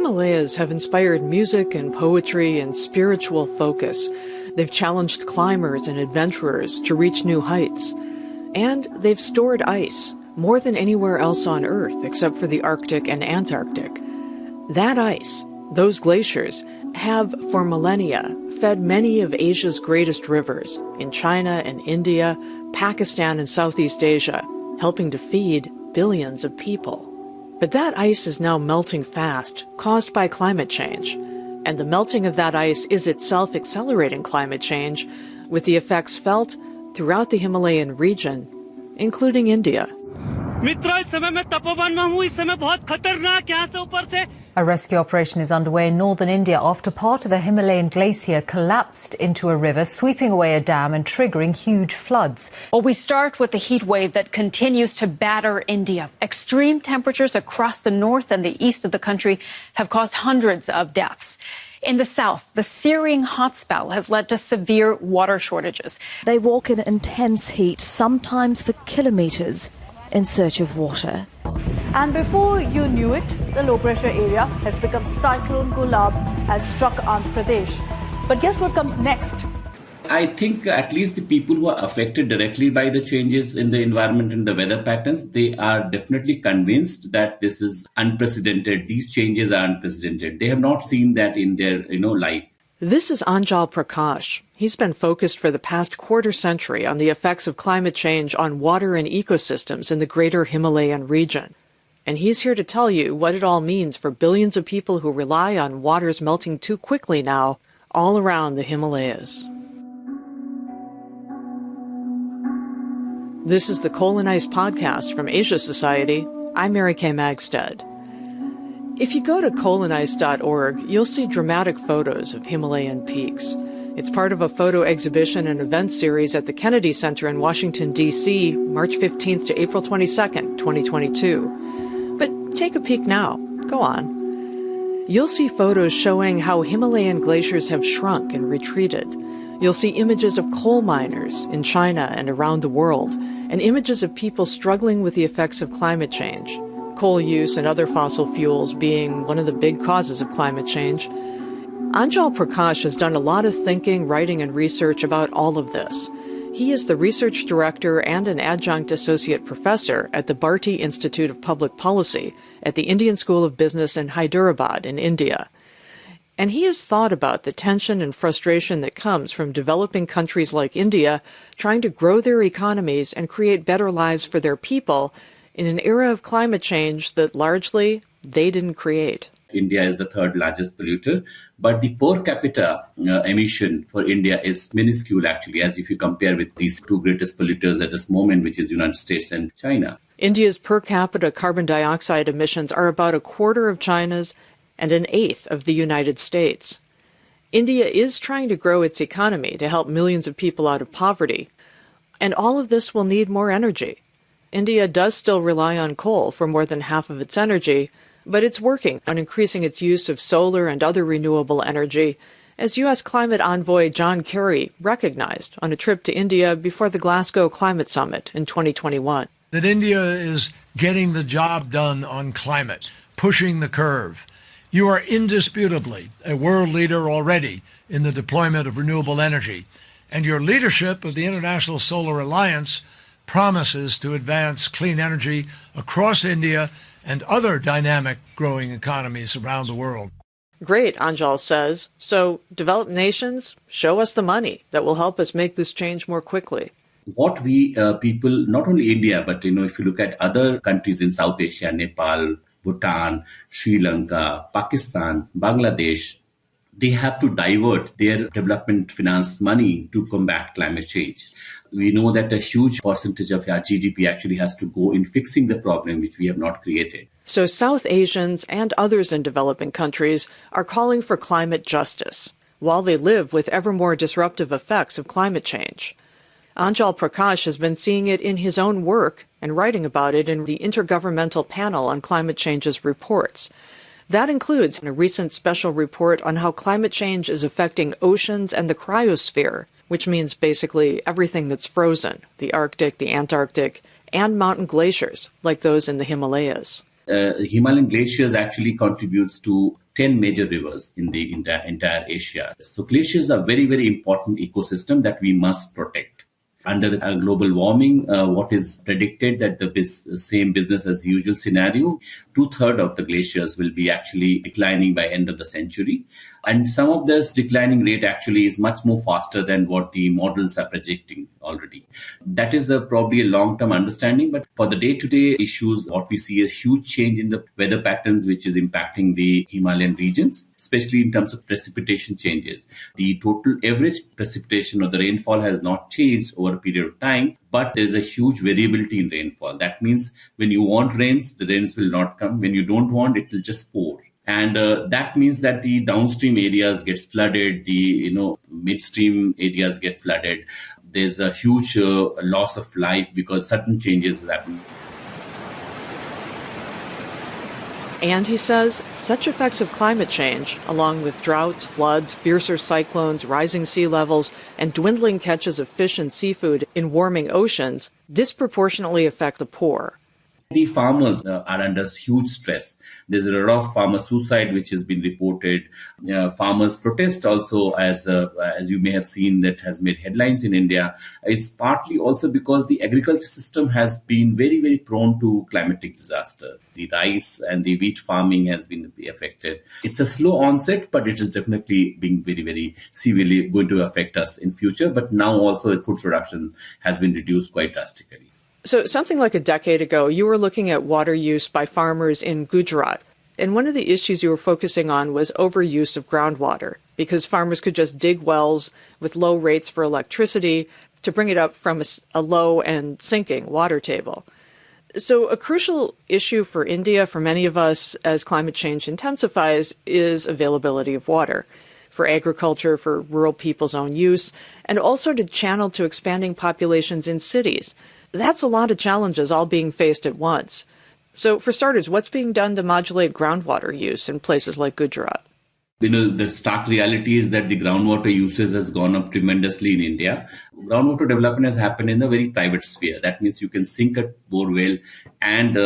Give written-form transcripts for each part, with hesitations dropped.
Himalayas have inspired music and poetry and spiritual focus. They've challenged climbers and adventurers to reach new heights. And they've stored ice, more than anywhere else on Earth except for the Arctic and Antarctic. That ice, those glaciers, have for millennia fed many of Asia's greatest rivers in China and India, Pakistan and Southeast Asia, helping to feed billions of people. But that ice is now melting fast, caused by climate change. And the melting of that ice is itself accelerating climate change, with the effects felt throughout the Himalayan region, including India. A rescue operation is underway in northern India after part of a Himalayan glacier collapsed into a river, sweeping away a dam and triggering huge floods. Well, we start with the heat wave that continues to batter India. Extreme temperatures across the north and the east of the country have caused hundreds of deaths. In the south, the searing hot spell has led to severe water shortages. They walk in intense heat, sometimes for kilometers, in search of water. And before you knew it, the low-pressure area has become Cyclone Gulab and struck Andhra Pradesh. But guess what comes next? I think at least the people who are affected directly by the changes in the environment and the weather patterns, they are definitely convinced that this is unprecedented. These changes are unprecedented. They have not seen that in their life. This is Anjal Prakash. He's been focused for the past quarter century on the effects of climate change on water and ecosystems in the greater Himalayan region. And he's here to tell you what it all means for billions of people who rely on waters melting too quickly now all around the Himalayas. This is the Coal and Ice podcast from Asia Society. I'm Mary Kay Magstead. If you go to coalandice.org, you'll see dramatic photos of Himalayan peaks. It's part of a photo exhibition and event series at the Kennedy Center in Washington, D.C., March 15th to April 22nd, 2022. But take a peek now. Go on. You'll see photos showing how Himalayan glaciers have shrunk and retreated. You'll see images of coal miners in China and around the world, and images of people struggling with the effects of climate change. Coal use and other fossil fuels being one of the big causes of climate change. Anjal Prakash has done a lot of thinking, writing, and research about all of this. He is the research director and an adjunct associate professor at the Bharti Institute of Public Policy at the Indian School of Business in Hyderabad in India. And he has thought about the tension and frustration that comes from developing countries like India trying to grow their economies and create better lives for their people in an era of climate change that largely they didn't create. India is the third largest polluter, but the per capita emission for India is minuscule, actually, as if you compare with these two greatest polluters at this moment, which is United States and China. India's per capita carbon dioxide emissions are about a quarter of China's and an eighth of the United States. India is trying to grow its economy to help millions of people out of poverty, and all of this will need more energy. India does still rely on coal for more than half of its energy, but it's working on increasing its use of solar and other renewable energy, as U.S. climate envoy John Kerry recognized on a trip to India before the Glasgow Climate Summit in 2021. That India is getting the job done on climate, pushing the curve. You are indisputably a world leader already in the deployment of renewable energy, and your leadership of the International Solar Alliance promises to advance clean energy across India and other dynamic growing economies around the world. Great, Anjal says. So developed nations, show us the money that will help us make this change more quickly. What we people, not only India, but if you look at other countries in South Asia, Nepal, Bhutan, Sri Lanka, Pakistan, Bangladesh, they have to divert their development finance money to combat climate change. We know that a huge percentage of our GDP actually has to go in fixing the problem which we have not created. So South Asians and others in developing countries are calling for climate justice, while they live with ever more disruptive effects of climate change. Anjal Prakash has been seeing it in his own work and writing about it in the Intergovernmental Panel on Climate Change's reports. That includes a recent special report on how climate change is affecting oceans and the cryosphere, which means basically everything that's frozen, the Arctic, the Antarctic, and mountain glaciers, like those in the Himalayas. Himalayan glaciers actually contributes to 10 major rivers in the entire Asia. So glaciers are very, very important ecosystem that we must protect. Under the global warming, what is predicted that the same business as usual scenario, 2/3 of the glaciers will be actually declining by end of the century. And some of this declining rate actually is much more faster than what the models are projecting already. That is probably a long-term understanding, but for the day-to-day issues, what we see is huge change in the weather patterns, which is impacting the Himalayan regions, especially in terms of precipitation changes. The total average precipitation or the rainfall has not changed over a period of time, but there is a huge variability in rainfall. That means when you want rains, the rains will not come. When you don't want, it will just pour. And that means that the downstream areas gets flooded, the midstream areas get flooded. There's a huge loss of life because certain changes happen. And he says such effects of climate change, along with droughts, floods, fiercer cyclones, rising sea levels, and dwindling catches of fish and seafood in warming oceans, disproportionately affect the poor. The farmers are under huge stress. There's a lot of farmer suicide which has been reported. Farmers protest also, as you may have seen, that has made headlines in India. It's partly also because the agriculture system has been very, very prone to climatic disaster. The rice and the wheat farming has been affected. It's a slow onset, but it is definitely being very, very severely going to affect us in future. But now also food production has been reduced quite drastically. So something like a decade ago, you were looking at water use by farmers in Gujarat. And one of the issues you were focusing on was overuse of groundwater, because farmers could just dig wells with low rates for electricity to bring it up from a low and sinking water table. So a crucial issue for India, for many of us, as climate change intensifies, is availability of water for agriculture, for rural people's own use, and also to channel to expanding populations in cities. That's a lot of challenges all being faced at once. So for starters, what's being done to modulate groundwater use in places like Gujarat? The stark reality is that the groundwater usage has gone up tremendously in India. Groundwater development has happened in the very private sphere. That means you can sink a bore well and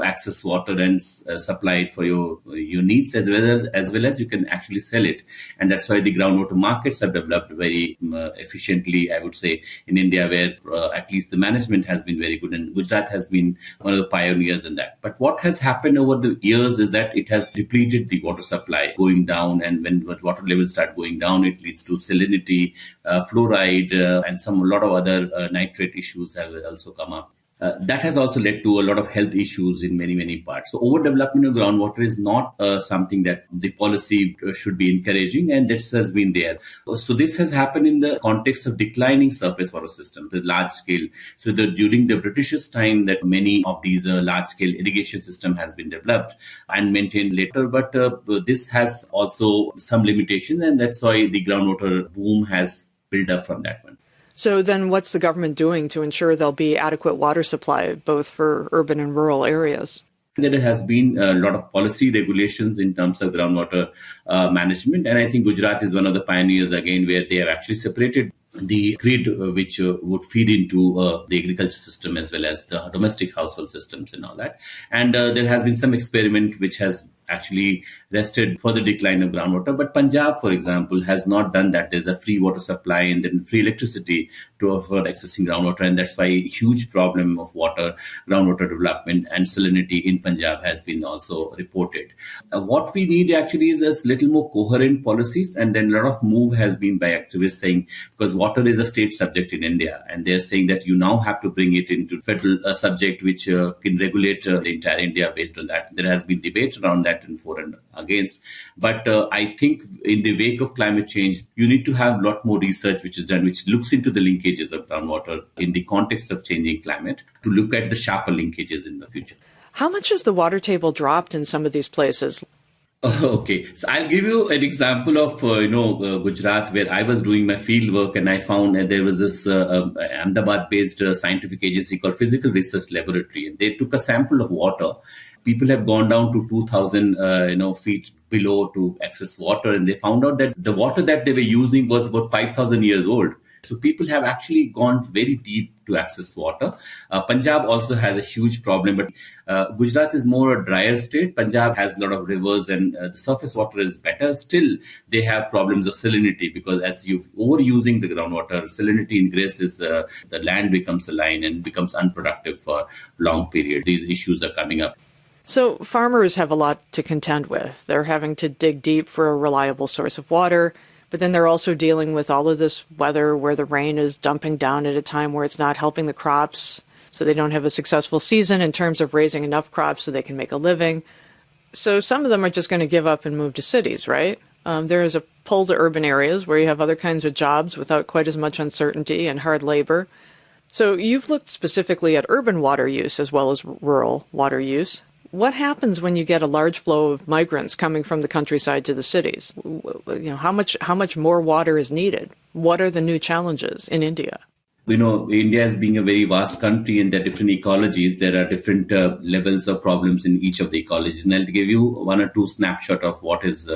access water and supply it for your needs, as well as you can actually sell it. And that's why the groundwater markets have developed very efficiently, I would say, in India, where at least the management has been very good. And Gujarat has been one of the pioneers in that. But what has happened over the years is that it has depleted the water supply, going down. And when water levels start going down, it leads to salinity, fluoride, and a lot of other nitrate issues have also come up. That has also led to a lot of health issues in many, many parts. So overdevelopment of groundwater is not something that the policy should be encouraging, and this has been there. So this has happened in the context of declining surface water systems, the large scale. So during the British's time, that many of these large scale irrigation system has been developed and maintained later. But this has also some limitations, and that's why the groundwater boom has built up from that one. So then what's the government doing to ensure there'll be adequate water supply, both for urban and rural areas? There has been a lot of policy regulations in terms of groundwater management. And I think Gujarat is one of the pioneers, again, where they have actually separated the grid which would feed into the agriculture system as well as the domestic household systems and all that. And there has been some experiment which has actually rested for the decline of groundwater. But Punjab, for example, has not done that. There's a free water supply and then free electricity for accessing groundwater. And that's why a huge problem of groundwater development and salinity in Punjab has been also reported. What we need actually is a little more coherent policies. And then a lot of move has been by activists saying, because water is a state subject in India, and they're saying that you now have to bring it into federal subject, which can regulate the entire India based on that. There has been debate around that and for and against. But I think in the wake of climate change, you need to have a lot more research which is done, which looks into the linkages of groundwater in the context of changing climate, to look at the sharper linkages in the future. How much has the water table dropped in some of these places? Okay, so I'll give you an example of Gujarat, where I was doing my field work, and I found that there was this Ahmedabad-based scientific agency called Physical Research Laboratory, and they took a sample of water. People have gone down to 2,000 feet below to access water, and they found out that the water that they were using was about 5,000 years old. So people have actually gone very deep to access water. Punjab also has a huge problem, but Gujarat is more a drier state. Punjab has a lot of rivers and the surface water is better. Still, they have problems of salinity because as you're overusing the groundwater, salinity increases, the land becomes saline and becomes unproductive for long periods. These issues are coming up. So farmers have a lot to contend with. They're having to dig deep for a reliable source of water, but then they're also dealing with all of this weather where the rain is dumping down at a time where it's not helping the crops, so they don't have a successful season in terms of raising enough crops so they can make a living. So some of them are just going to give up and move to cities, right? There is a pull to urban areas where you have other kinds of jobs without quite as much uncertainty and hard labor. So you've looked specifically at urban water use as well as rural water use. What happens when you get a large flow of migrants coming from the countryside to the cities? How much more water is needed? What are the new challenges in India? India as being a very vast country and there are different ecologies, there are different levels of problems in each of the ecologies. And I'll give you one or two snapshots of what is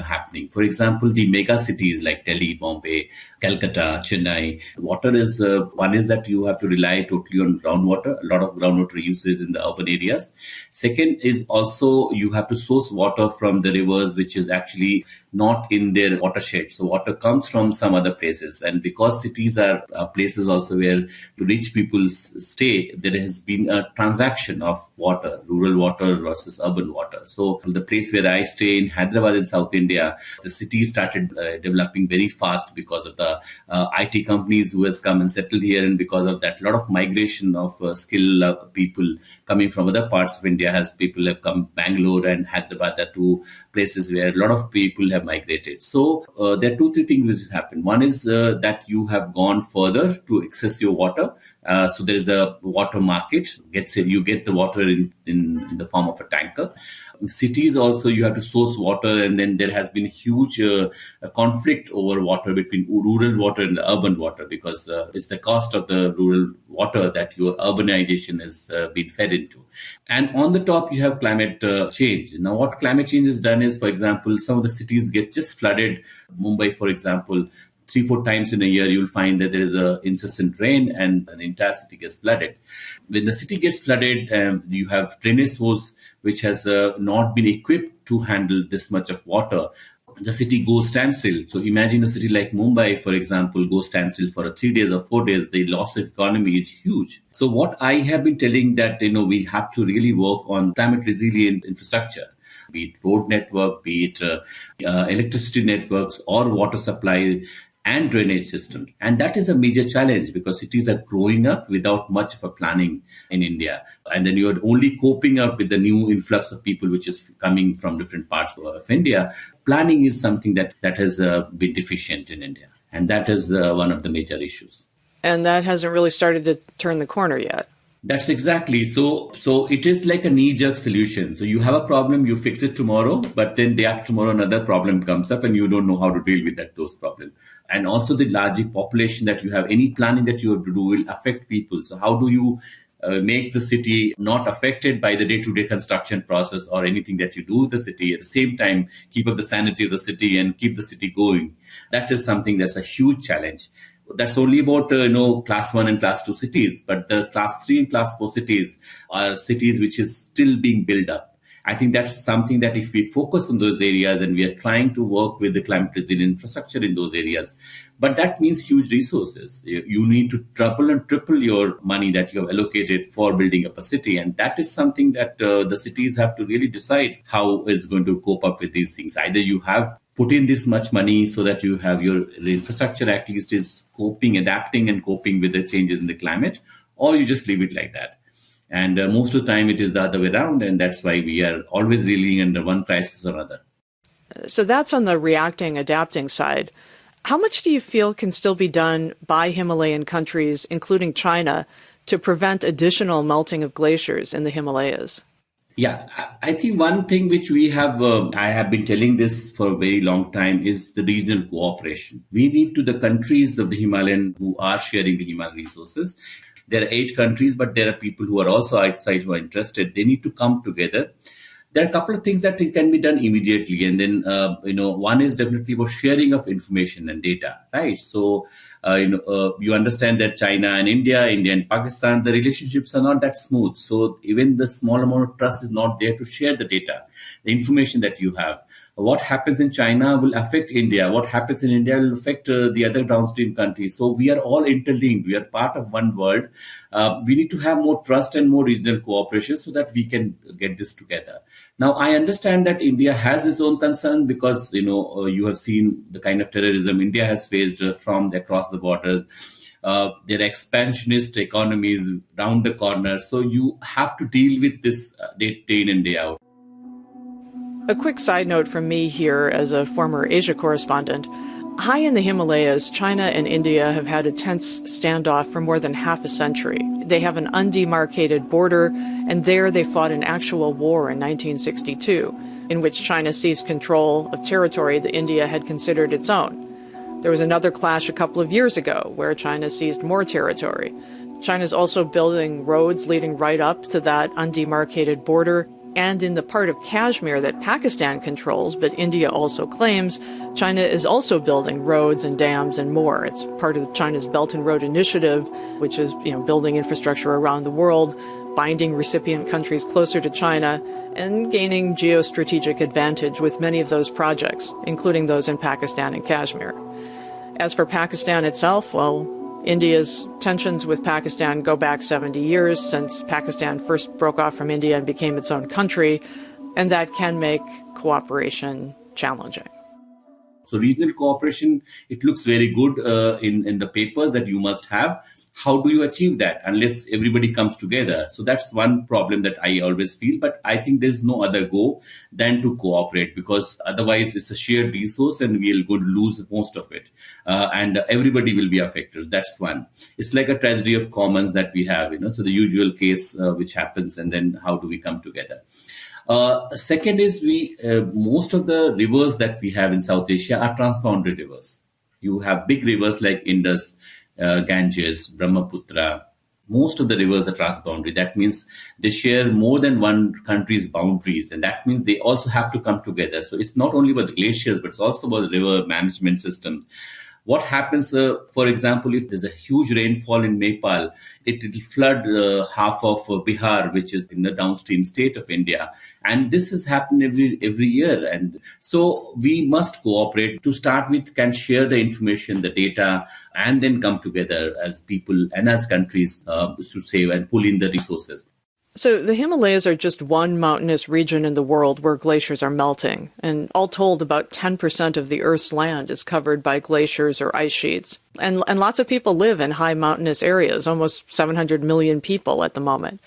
happening. For example, the mega cities like Delhi, Bombay, Calcutta, Chennai, water is one is that you have to rely totally on groundwater. A lot of groundwater uses in the urban areas. Second is also you have to source water from the rivers, which is actually not in their watershed. So water comes from some other places. And because cities are places also where rich people stay, there has been a transaction of water, rural water versus urban water. So the place where I stay in Hyderabad in South India, the city started developing very fast because of the IT companies who has come and settled here. And because of that, a lot of migration of skilled people coming from other parts of India people have come. Bangalore and Hyderabad are two places where a lot of people have migrated. So there are 2-3 things which has happened. One is that you have gone further to access your water. So there is a water market. You get the water in the form of a tanker. Cities also, you have to source water, and then there has been a huge conflict over water between rural water and the urban water because it's the cost of the rural water that your urbanization has been fed into. And on the top, you have climate change. Now, what climate change has done is, for example, some of the cities get just flooded. Mumbai, for example, 3-4 times in a year, you'll find that there is a incessant rain and an entire city gets flooded. When the city gets flooded, you have drainage source which has not been equipped to handle this much of water. The city goes standstill. So imagine a city like Mumbai, for example, goes standstill for 3 days or 4 days. The loss of economy is huge. So what I have been telling that, we have to really work on climate resilient infrastructure, be it road network, be it electricity networks or water supply and drainage system. And that is a major challenge because cities are growing up without much of a planning in India. And then you're only coping up with the new influx of people which is coming from different parts of India. Planning is something that has been deficient in India. And that is one of the major issues. And that hasn't really started to turn the corner yet. That's exactly. So it is like a knee-jerk solution. So you have a problem, you fix it tomorrow, but then day after tomorrow, another problem comes up and you don't know how to deal with those problems. And also the large population that you have, any planning that you have to do will affect people. So how do you make the city not affected by the day-to-day construction process or anything that you do with the city, at the same time keep up the sanity of the city and keep the city going? That is something that's a huge challenge. That's only about class 1 and class 2 cities, but the class 3 and class 4 cities are cities which is still being built up. I think that's something that if we focus on those areas and we are trying to work with the climate resilient infrastructure in those areas, but that means huge resources. You need to double and triple your money that you have allocated for building up a city. And that is something that the cities have to really decide how is going to cope up with these things. Either you have put in this much money so that you have your infrastructure at least is adapting and coping with the changes in the climate, or you just leave it like that. And most of the time it is the other way around. And that's why we are always reeling under one crisis or another. So that's on the reacting, adapting side. How much do you feel can still be done by Himalayan countries, including China, to prevent additional melting of glaciers in the Himalayas? Yeah, I think one thing which we have, I have been telling this for a very long time, is the regional cooperation. We need to the countries of the Himalayan who are sharing the Himalayan resources. There are 8 countries, but there are people who are also outside who are interested. They need to come together. There are a couple of things that can be done immediately. And then, one is definitely about sharing of information and data, right? So You understand that China and India and Pakistan, the relationships are not that smooth. So even the small amount of trust is not there to share the data, the information that you have. What happens in China will affect India. What happens in India will affect the other downstream countries. So we are all interlinked. We are part of one world. We need to have more trust and more regional cooperation so that we can get this together. Now, I understand that India has its own concern because, you have seen the kind of terrorism India has faced from across the borders. Their expansionist economies round the corner. So you have to deal with this day in and day out. A quick side note from me here as a former Asia correspondent. High in the Himalayas, China and India have had a tense standoff for more than half a century. They have an undemarcated border, and there they fought an actual war in 1962, in which China seized control of territory that India had considered its own. There was another clash a couple of years ago, where China seized more territory. China's also building roads leading right up to that undemarcated border. And in the part of Kashmir that Pakistan controls, but India also claims, China is also building roads and dams and more. It's part of China's Belt and Road Initiative, which is, building infrastructure around the world, binding recipient countries closer to China, and gaining geostrategic advantage with many of those projects, including those in Pakistan and Kashmir. As for Pakistan itself, well, India's tensions with Pakistan go back 70 years since Pakistan first broke off from India and became its own country, and that can make cooperation challenging. So regional cooperation, it looks very good in the papers that you must have. How do you achieve that unless everybody comes together? So that's one problem that I always feel. But I think there's no other go than to cooperate, because otherwise it's a shared resource and we're going to lose most of it. And everybody will be affected. That's one. It's like a tragedy of commons that we have, so the usual case which happens, and then how do we come together? Second is most of the rivers that we have in South Asia are transboundary rivers. You have big rivers like Indus, Ganges, Brahmaputra. Most of the rivers are transboundary. That means they share more than one country's boundaries, and that means they also have to come together. So it's not only about the glaciers, but it's also about the river management system. What happens, for example, if there's a huge rainfall in Nepal, it will flood half of Bihar, which is in the downstream state of India. And this has happened every year. And so we must cooperate. To start with, can share the information, the data, and then come together as people and as countries to save and pull in the resources. So the Himalayas are just one mountainous region in the world where glaciers are melting, and all told, about 10% of the Earth's land is covered by glaciers or ice sheets. And lots of people live in high mountainous areas, almost 700 million people at the moment.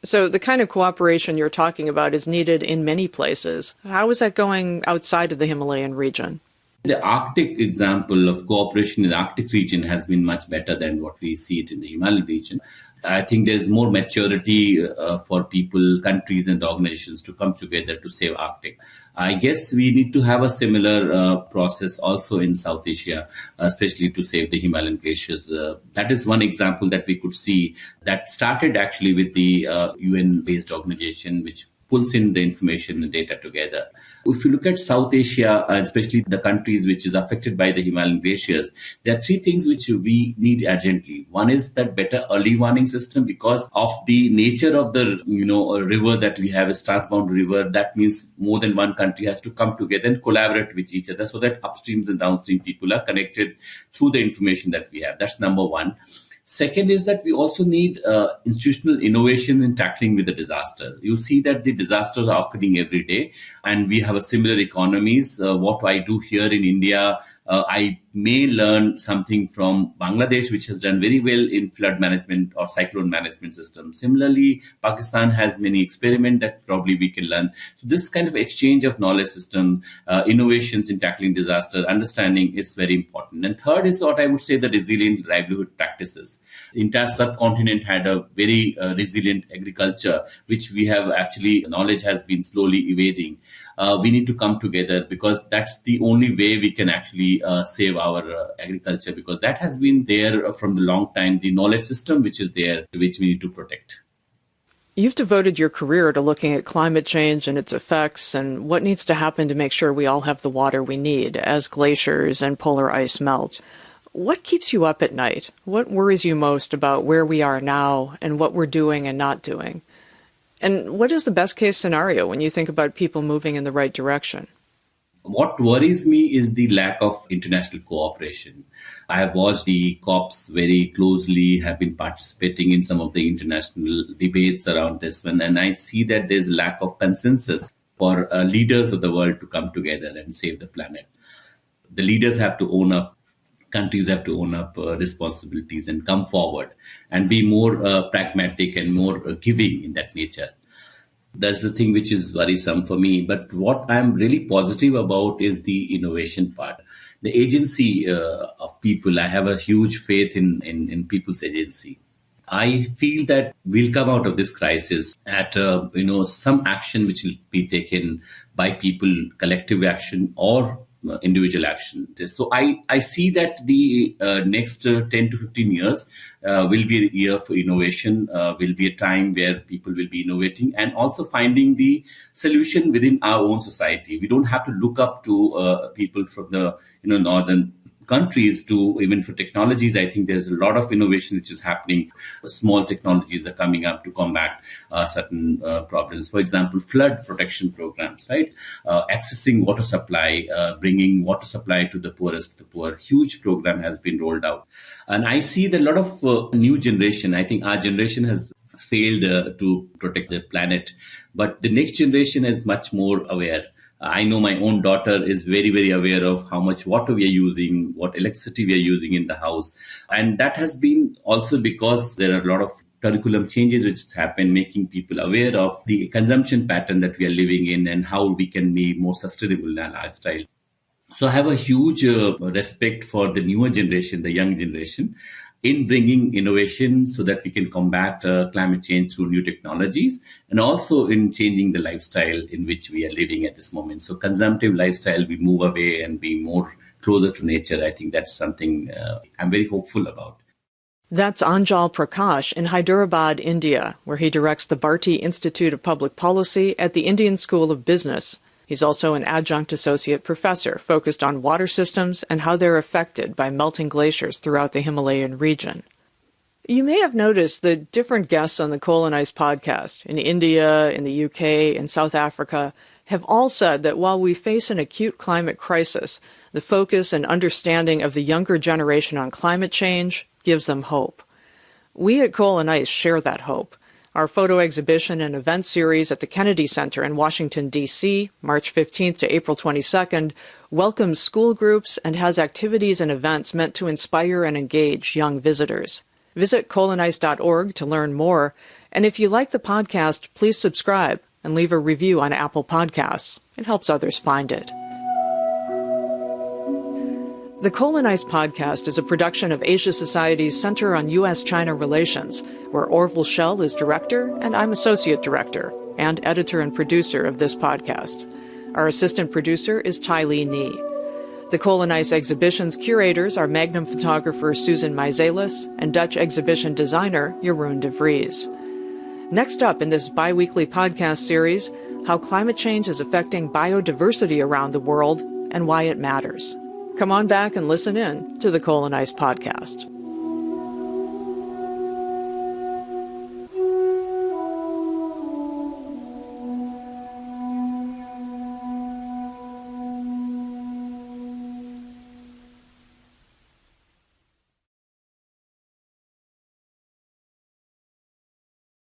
So the kind of cooperation you're talking about is needed in many places. How is that going outside of the Himalayan region? The Arctic example of cooperation in the Arctic region has been much better than what we see it in the Himalayan region. I think there's more maturity for people, countries and organizations to come together to save Arctic. I guess we need to have a similar process also in South Asia, especially to save the Himalayan glaciers. That is one example that we could see that started actually with the UN-based organization, which pulls in the information and data together. If you look at South Asia, especially the countries which is affected by the Himalayan glaciers, there are three things which we need urgently. One is that better early warning system, because of the nature of the river that we have is transboundary river. That means more than one country has to come together and collaborate with each other so that upstream and downstream people are connected through the information that we have. That's number one. Second is that we also need institutional innovations in tackling with the disaster. You see that the disasters are occurring every day, and we have a similar economies. What I do here in India, I may learn something from Bangladesh, which has done very well in flood management or cyclone management system. Similarly, Pakistan has many experiments that probably we can learn. So this kind of exchange of knowledge system, innovations in tackling disaster, understanding is very important. And third is what I would say the resilient livelihood practices. The entire subcontinent had a very resilient agriculture, which we have actually, knowledge has been slowly evading. We need to come together, because that's the only way we can actually save our agriculture, because that has been there from the long time, the knowledge system which is there, which we need to protect. You've devoted your career to looking at climate change and its effects and what needs to happen to make sure we all have the water we need as glaciers and polar ice melt. What keeps you up at night? What worries you most about where we are now and what we're doing and not doing? And what is the best case scenario when you think about people moving in the right direction? What worries me is the lack of international cooperation. I have watched the COPs very closely, have been participating in some of the international debates around this one, and I see that there's a lack of consensus for leaders of the world to come together and save the planet. The leaders have to own up, countries have to own up responsibilities and come forward and be more pragmatic and more giving in that nature. That's the thing which is worrisome for me. But what I'm really positive about is the innovation part. The agency of people, I have a huge faith in people's agency. I feel that we'll come out of this crisis at some action which will be taken by people, collective action or individual action. So I see that the next 10 to 15 years will be a year for innovation, will be a time where people will be innovating and also finding the solution within our own society. We don't have to look up to people from the northern countries to even for technologies. I think there's a lot of innovation which is happening. Small technologies are coming up to combat certain problems. For example, flood protection programs, right? Accessing water supply, bringing water supply to the poorest of the poor. Huge program has been rolled out. And I see that a lot of new generation, I think our generation has failed to protect the planet, but the next generation is much more aware. I know my own daughter is very, very aware of how much water we are using, what electricity we are using in the house. And that has been also because there are a lot of curriculum changes which has happened, making people aware of the consumption pattern that we are living in and how we can be more sustainable in our lifestyle. So I have a huge respect for the newer generation, the young generation, in bringing innovation so that we can combat climate change through new technologies and also in changing the lifestyle in which we are living at this moment. So consumptive lifestyle, we move away and be more closer to nature. I think that's something I'm very hopeful about. That's Anjal Prakash in Hyderabad, India, where he directs the Bharti Institute of Public Policy at the Indian School of Business. He's also an adjunct associate professor focused on water systems and how they're affected by melting glaciers throughout the Himalayan region. You may have noticed that different guests on the Coal and Ice podcast in India, in the UK, and South Africa have all said that while we face an acute climate crisis, the focus and understanding of the younger generation on climate change gives them hope. We at Coal and Ice share that hope. Our photo exhibition and event series at the Kennedy Center in Washington, D.C., March 15th to April 22nd, welcomes school groups and has activities and events meant to inspire and engage young visitors. Visit coalandice.org to learn more. And if you like the podcast, please subscribe and leave a review on Apple Podcasts. It helps others find it. The Coal and Ice podcast is a production of Asia Society's Center on U.S.-China Relations, where Orville Schell is director and I'm associate director and editor and producer of this podcast. Our assistant producer is Tai Lee Nee. The Coal and Ice exhibition's curators are Magnum photographer Susan Meiselas and Dutch exhibition designer Jeroen de Vries. Next up in this bi-weekly podcast series, how climate change is affecting biodiversity around the world and why it matters. Come on back and listen in to the Coal and Ice podcast.